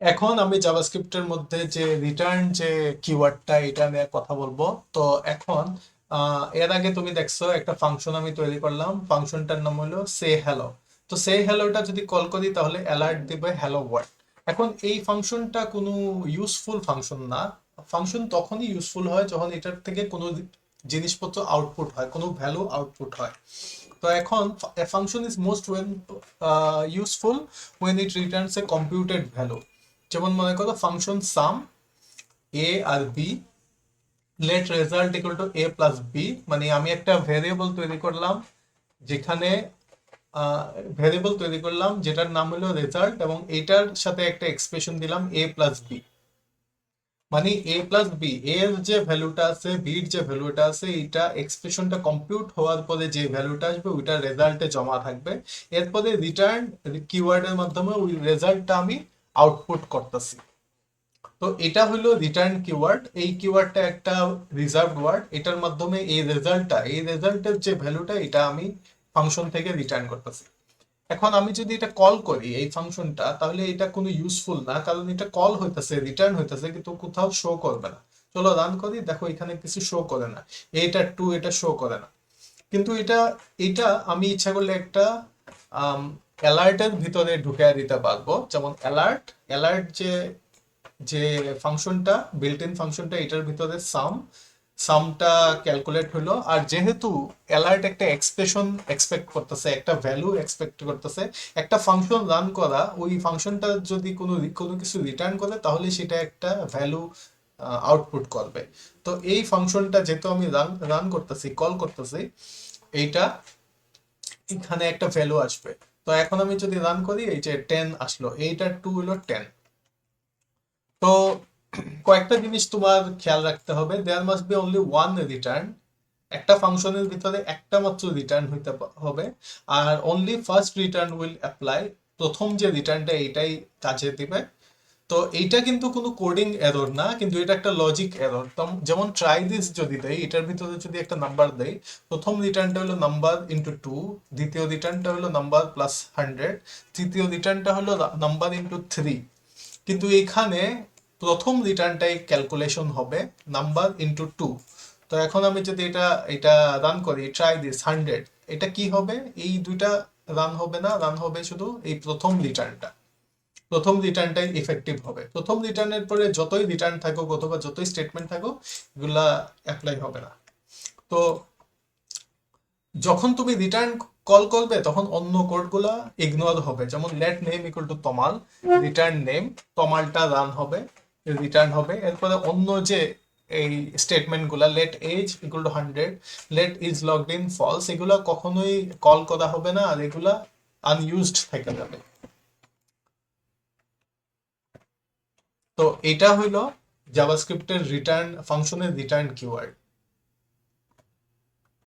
এখন আমি জাভাস্ক্রিপ্টের মধ্যে যে রিটার্ন যে কিওয়ার্ডটা এটা নিয়ে কথা বলবো। তো এখন এর আগে তুমি দেখছো একটা ফাংশন আমি তৈরি করলাম, ফাংশনটার নাম হলো সে হ্যালো। তো সে হ্যালোটা যদি কল করি তাহলে অ্যালার্ট দিবে হ্যালো ওয়ার্ল্ড। এখন এই ফাংশনটা কোনো ইউজফুল ফাংশন না। ফাংশন তখনই ইউজফুল হয় যখন এটার থেকে কোনো জিনিসপত্র আউটপুট হয়, কোনো ভ্যালু আউটপুট হয়। তো এখন a function is most when useful when it returns a computed value। যেমন মনে করো ফাংশন সাম এ আর b let result equal to a plus b, মানে আমি একটা ভেরিয়েবল তৈরি করলাম যেখানে যেটার নাম হলো রেজাল্ট, এবং এটার সাথে একটা এক্সপ্রেশন দিলাম এ প্লাস বি। মানে এ প্লাস বি এর যে ভ্যালুটা আছে, বির যে ভ্যালুটা আছে, এটা এক্সপ্রেশনটা কম্পিউট হওয়ার পরে যে ভ্যালুটা আসবে ওইটা রেজাল্টে জমা থাকবে। এরপরে রিটার্ন কিওয়ার্ডের মাধ্যমে ওই রেজাল্টটা আমি আউটপুট করতেছি। তো এটা হলো রিটার্ন কিওয়ার্ড। এই কিওয়ার্ডটা একটা রিজার্ভড ওয়ার্ড, এটার মাধ্যমে এই রেজাল্টের যে ভ্যালুটা এটা আমি ফাংশন থেকে রিটার্ন করতেছি। এখন আমি যদি এটা কল করি এই ফাংশনটা, তাহলে এটা কোনো ইউজফুল না, কারণ এটা কল হইতেছে, রিটার্ন হইতেছে, কিন্তু কোথাও শো করবে না। চলো রান করি, দেখো এখানে কিছু শো করে না, এটা টু এটা শো করে না। কিন্তু এটা এটা আমি ইচ্ছা করলে একটা অ্যালার্টের ভিতরে ঢুকে দিতে পারবো। যেমন অ্যালার্ট অ্যালার্ট যে যে ফাংশনটা, বিল্ট ইন ফাংশনটা, এটার ভিতরে সামটা ক্যালকুলেট হলো। আর যেহেতু অ্যালার্ট একটা এক্সপ্রেশন এক্সপেক্ট করতেছে, একটা ভ্যালু এক্সপেক্ট করতেছে, একটা ফাংশন রান করা, ওই ফাংশনটা যদি কোনো কোনো কিছু রিটার্ন করে তাহলে সেটা একটা ভ্যালু আউটপুট করবে। তো এই ফাংশনটা যেহেতু আমি রান রান করতেছি, কল করতেছি, এইটা এখানে একটা ভ্যালু আসবে। তো এখন আমি যদি রান করি, এই যে 10 আসলো, এইটা টু হলো 10। তো কয়েকটা জিনিস তোমার খেয়াল রাখতে হবে, there must be only one return. একটা ফাংশনের ভিতরে একটা মাত্র রিটার্ন হইতে হবে। আর only first return will apply, প্রথম যে রিটার্নটা এইটাই কাজে দিবে। তো এইটা কিন্তু কোনো কোডিং এরর না, কিন্তু এটা একটা লজিক এরর। যেমন ট্রাই দিস যদি দেই, এটার ভিতরে যদি একটা নাম্বার দেই, প্রথম রিটার্নটা হলো নাম্বার ইন্টু টু, দ্বিতীয় রিটার্নটা হলো নাম্বার প্লাস 100, তৃতীয় রিটার্নটা হলো নাম্বার ইন্টু থ্রি। কিন্তু এখানে প্রথম রিটার্নটাই ক্যালকুলেশন হবে নাম্বার ইন্টু টু। তো এখন আমি যদি এটা এটা রান করি, ট্রাই দিস 100, এটা কি হবে? এই দুইটা রান হবে না, রান হবে শুধু এই প্রথম রিটার্নটা। প্রথম রিটার্নটাই ইফেক্টিভ হবে। প্রথম রিটার্নের পরে যতই রিটার্ন থাকুক অথবা যতই স্টেটমেন্ট থাকুক, এগুলা অ্যাপ্লাই হবে না। তো যখন তুমি রিটার্ন কল করবে তখন অন্য কোডগুলা ইগনোর হবে। যেমন let name equal to Tamal, return name, তমালটা রান হবে, রিটার্ন হবে। এরপরে অন্য যে এই স্টেটমেন্ট গুলা, let age equal to 100, let is logged in false, এগুলা কখনোই কল করা হবে না, আর এগুলা আনইউজড থেকে যাবে। তো এটা হইলো জাভাস্ক্রিপ্টের রিটার্ন ফাংশনের রিটার্ন কিওয়ার্ড।